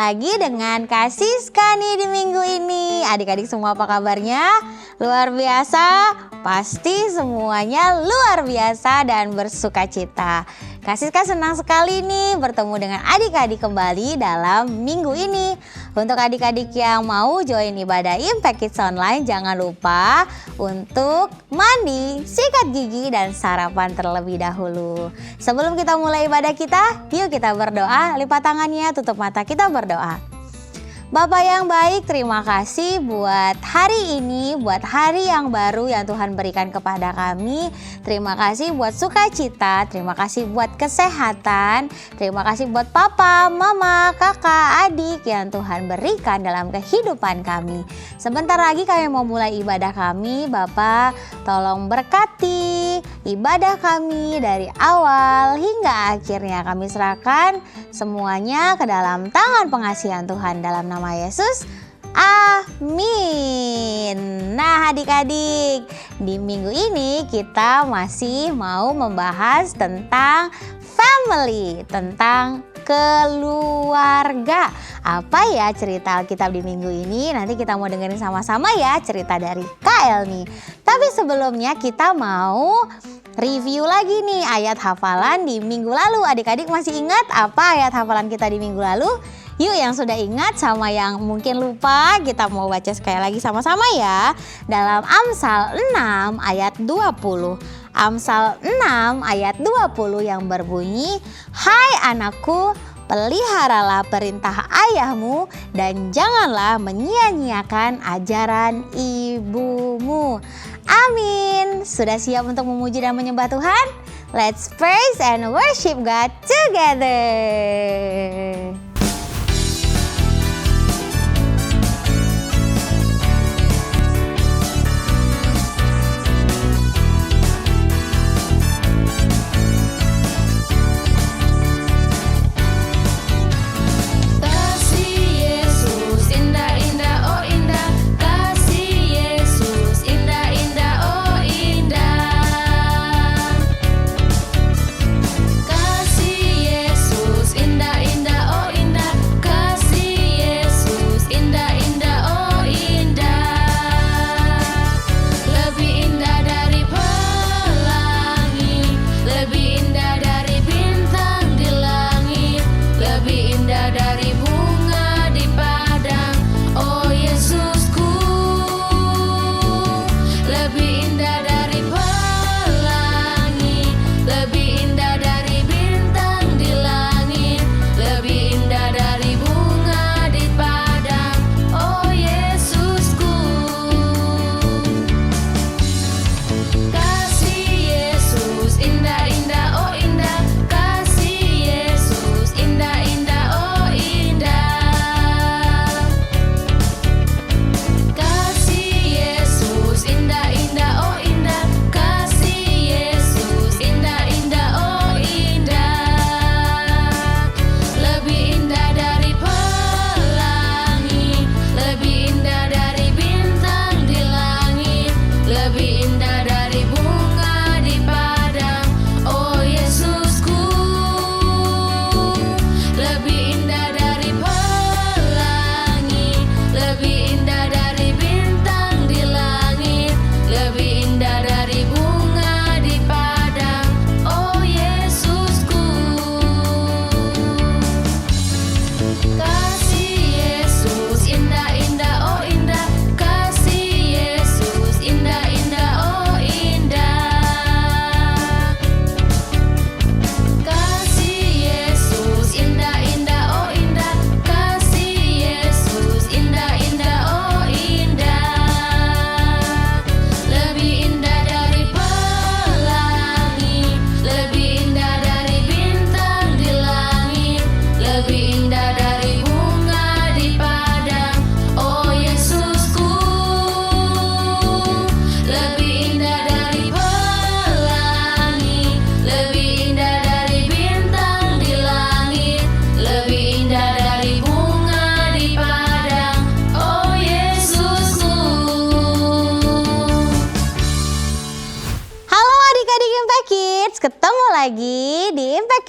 lagi dengan Kak Siska nih di minggu ini. Adik-adik semua apa kabarnya? Luar biasa? Pasti semuanya luar biasa dan bersuka cita. Kak Siska senang sekali nih bertemu dengan adik-adik kembali dalam minggu ini. Untuk adik-adik yang mau join ibadah Impact Kids Online, jangan lupa untuk mandi, sikat gigi, dan sarapan terlebih dahulu. Sebelum kita mulai ibadah kita, yuk kita berdoa. Lipat tangannya, tutup mata, kita berdoa. Bapak yang baik, terima kasih buat hari ini, buat hari yang baru yang Tuhan berikan kepada kami. Terima kasih buat sukacita, terima kasih buat kesehatan, terima kasih buat papa, mama, kakak, adik yang Tuhan berikan dalam kehidupan kami. Sebentar lagi kami mau mulai ibadah kami, Bapak tolong berkati ibadah kami dari awal hingga akhirnya. Kami serahkan semuanya ke dalam tangan pengasihan Tuhan dalam nama Yesus. Amin. Nah adik-adik, di minggu ini kita masih mau membahas tentang family, tentang keluarga. Apa ya cerita Alkitab di minggu ini? Nanti kita mau dengerin sama-sama ya cerita dari Kak Elni. Tapi sebelumnya kita mau review lagi nih ayat hafalan di minggu lalu. Adik-adik masih ingat apa ayat hafalan kita di minggu lalu? Yuk yang sudah ingat sama yang mungkin lupa, kita mau baca sekali lagi sama-sama ya. Dalam Amsal 6 ayat 20. Amsal 6 ayat 20 yang berbunyi, "Hai anakku, peliharalah perintah ayahmu dan janganlah menyia-nyiakan ajaran ibumu." Amin. Sudah siap untuk memuji dan menyembah Tuhan? Let's praise and worship God together.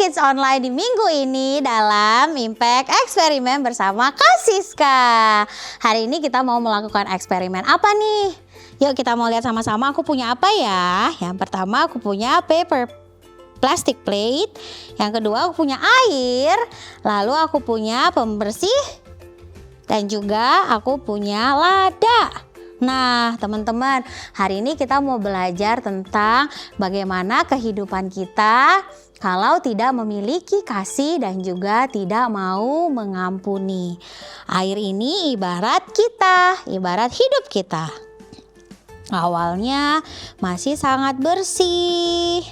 Kids Online di minggu ini dalam Impact Eksperimen bersama Kak Siska. Hari ini kita mau melakukan eksperimen apa nih? Yuk kita mau lihat sama-sama aku punya apa ya. Yang pertama aku punya paper plastic plate. Yang kedua aku punya air. Lalu aku punya pembersih. Dan juga aku punya lada. Nah teman-teman, hari ini kita mau belajar tentang bagaimana kehidupan kita kalau tidak memiliki kasih dan juga tidak mau mengampuni. Air ini ibarat kita, ibarat hidup kita. Awalnya masih sangat bersih,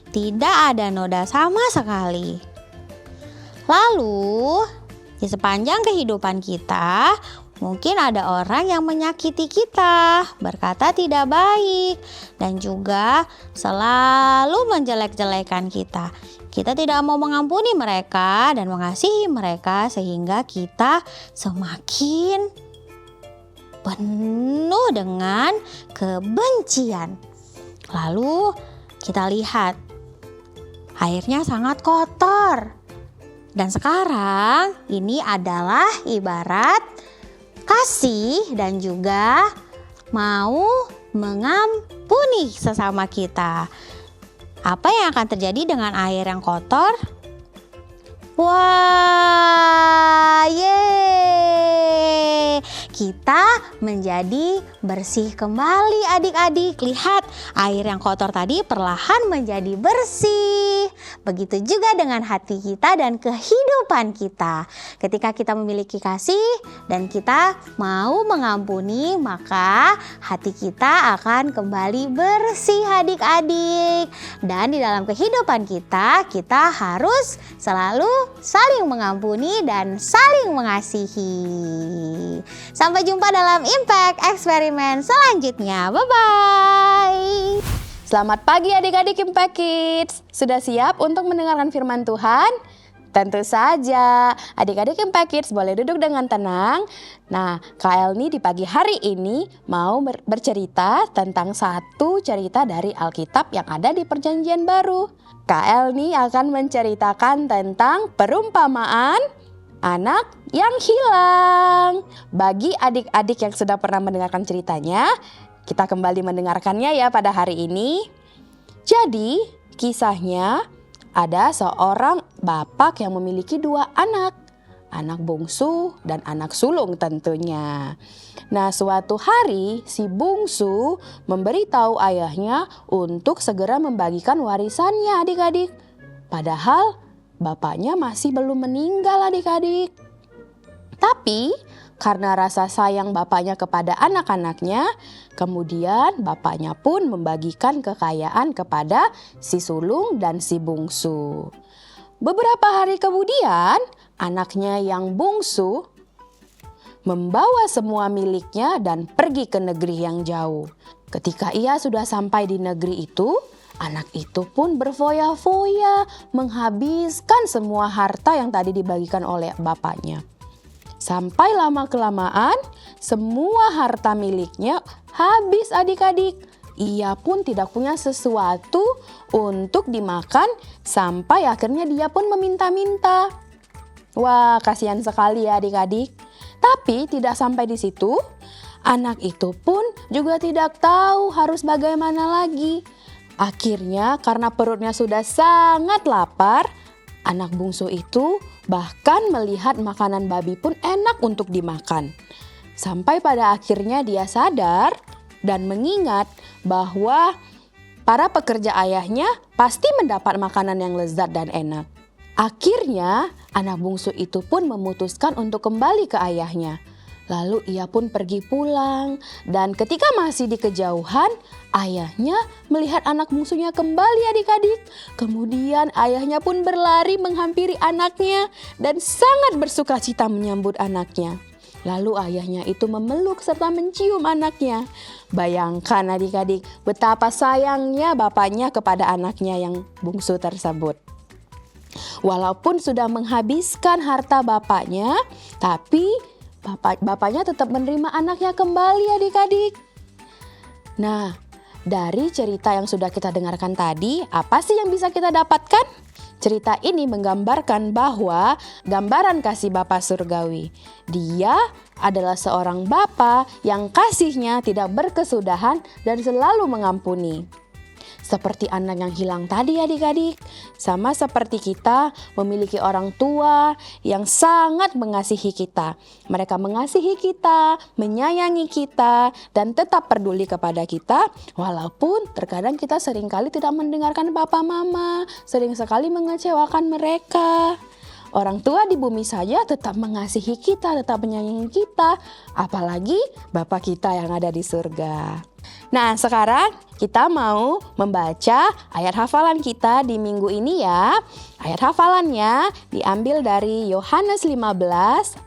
tidak ada noda sama sekali. Lalu di sepanjang kehidupan kita, mungkin ada orang yang menyakiti kita, berkata tidak baik, dan juga selalu menjelek-jelekan kita. Kita tidak mau mengampuni mereka dan mengasihi mereka sehingga kita semakin penuh dengan kebencian. Lalu kita lihat airnya sangat kotor. Dan sekarang ini adalah ibarat kasih dan juga mau mengampuni sesama kita. Apa yang akan terjadi dengan air yang kotor? Wah, yeay! Kita menjadi bersih kembali adik-adik. Lihat, air yang kotor tadi perlahan menjadi bersih. Begitu juga dengan hati kita dan kehidupan kita. Ketika kita memiliki kasih dan kita mau mengampuni, maka hati kita akan kembali bersih adik-adik. Dan di dalam kehidupan kita, kita harus selalu saling mengampuni dan saling mengasihi. Sampai jumpa dalam Impact Eksperimen selanjutnya. Bye-bye. Selamat pagi adik-adik Impact Kids. Sudah siap untuk mendengarkan firman Tuhan? Tentu saja. Adik-adik Impact Kids boleh duduk dengan tenang. Nah, Kak Elni di pagi hari ini mau bercerita tentang satu cerita dari Alkitab yang ada di Perjanjian Baru. Kak Elni akan menceritakan tentang perumpamaan anak yang hilang. Bagi adik-adik yang sudah pernah mendengarkan ceritanya, kita kembali mendengarkannya ya pada hari ini. Jadi, kisahnya ada seorang bapak yang memiliki dua anak. Anak bungsu dan anak sulung tentunya. Nah, suatu hari si bungsu memberitahu ayahnya untuk segera membagikan warisannya adik-adik. Padahal bapaknya masih belum meninggal adik-adik. Tapi karena rasa sayang bapaknya kepada anak-anaknya, kemudian bapaknya pun membagikan kekayaan kepada si sulung dan si bungsu. Beberapa hari kemudian, anaknya yang bungsu membawa semua miliknya dan pergi ke negeri yang jauh. Ketika ia sudah sampai di negeri itu, anak itu pun berfoya-foya menghabiskan semua harta yang tadi dibagikan oleh bapaknya. Sampai lama-kelamaan semua harta miliknya habis adik-adik. Ia pun tidak punya sesuatu untuk dimakan sampai akhirnya dia pun meminta-minta. Wah, kasihan sekali ya adik-adik. Tapi tidak sampai di situ, anak itu pun juga tidak tahu harus bagaimana lagi. Akhirnya karena perutnya sudah sangat lapar, anak bungsu itu bahkan melihat makanan babi pun enak untuk dimakan. Sampai pada akhirnya dia sadar dan mengingat bahwa para pekerja ayahnya pasti mendapat makanan yang lezat dan enak. Akhirnya anak bungsu itu pun memutuskan untuk kembali ke ayahnya. Lalu ia pun pergi pulang dan ketika masih di kejauhan, ayahnya melihat anak bungsunya kembali adik-adik. Kemudian ayahnya pun berlari menghampiri anaknya dan sangat bersukacita menyambut anaknya. Lalu ayahnya itu memeluk serta mencium anaknya. Bayangkan adik-adik betapa sayangnya bapaknya kepada anaknya yang bungsu tersebut. Walaupun sudah menghabiskan harta bapaknya, tapi bapaknya tetap menerima anaknya kembali adik-adik. Nah, dari cerita yang sudah kita dengarkan tadi, apa sih yang bisa kita dapatkan? Cerita ini menggambarkan bahwa gambaran kasih Bapa surgawi. Dia adalah seorang Bapa yang kasihnya tidak berkesudahan dan selalu mengampuni. Seperti anak yang hilang tadi adik-adik, sama seperti kita memiliki orang tua yang sangat mengasihi kita. Mereka mengasihi kita, menyayangi kita, dan tetap peduli kepada kita, walaupun terkadang kita seringkali tidak mendengarkan papa mama, sering sekali mengecewakan mereka. Orang tua di bumi saja tetap mengasihi kita, tetap menyayangi kita, apalagi Bapa kita yang ada di surga. Nah, sekarang kita mau membaca ayat hafalan kita di minggu ini ya. Ayat hafalannya diambil dari Yohanes 15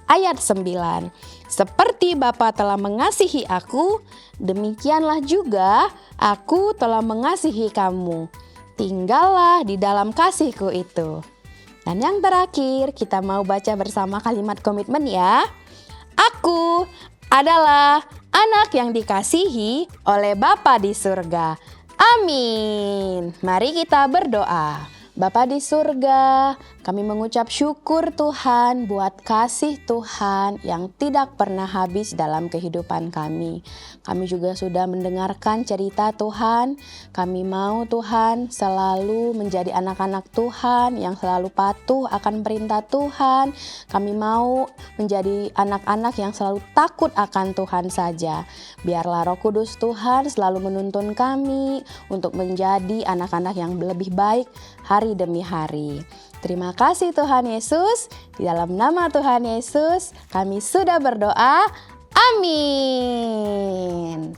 ayat 9. Seperti Bapa telah mengasihi aku, demikianlah juga aku telah mengasihi kamu. Tinggallah di dalam kasihku itu. Dan yang terakhir, kita mau baca bersama kalimat komitmen ya. Aku adalah anak yang dikasihi oleh Bapa di surga. Amin. Mari kita berdoa. Bapa di surga, kami mengucap syukur Tuhan buat kasih Tuhan yang tidak pernah habis dalam kehidupan kami. Kami juga sudah mendengarkan cerita Tuhan. Kami mau Tuhan selalu menjadi anak-anak Tuhan yang selalu patuh akan perintah Tuhan. Kami mau menjadi anak-anak yang selalu takut akan Tuhan saja. Biarlah Roh Kudus Tuhan selalu menuntun kami untuk menjadi anak-anak yang lebih baik hari demi hari. Terima kasih Tuhan Yesus. Di dalam nama Tuhan Yesus kami sudah berdoa. Amin.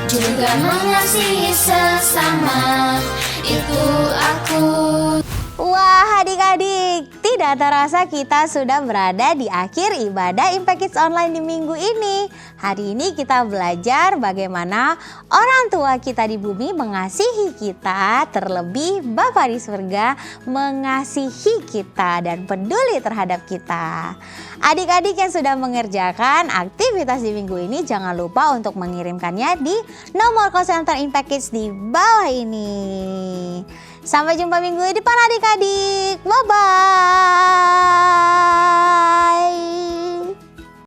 juga mengasihi sesama. Itu aku. Wah adik-adik, tidak terasa kita sudah berada di akhir ibadah Impact Kids Online di minggu ini. Hari ini kita belajar bagaimana orang tua kita di bumi mengasihi kita, terlebih Bapa di surga mengasihi kita dan peduli terhadap kita. Adik-adik yang sudah mengerjakan aktivitas di minggu ini jangan lupa untuk mengirimkannya di nomor call center Impact Kids di bawah ini. Sampai jumpa minggu depan adik-adik. Bye-bye.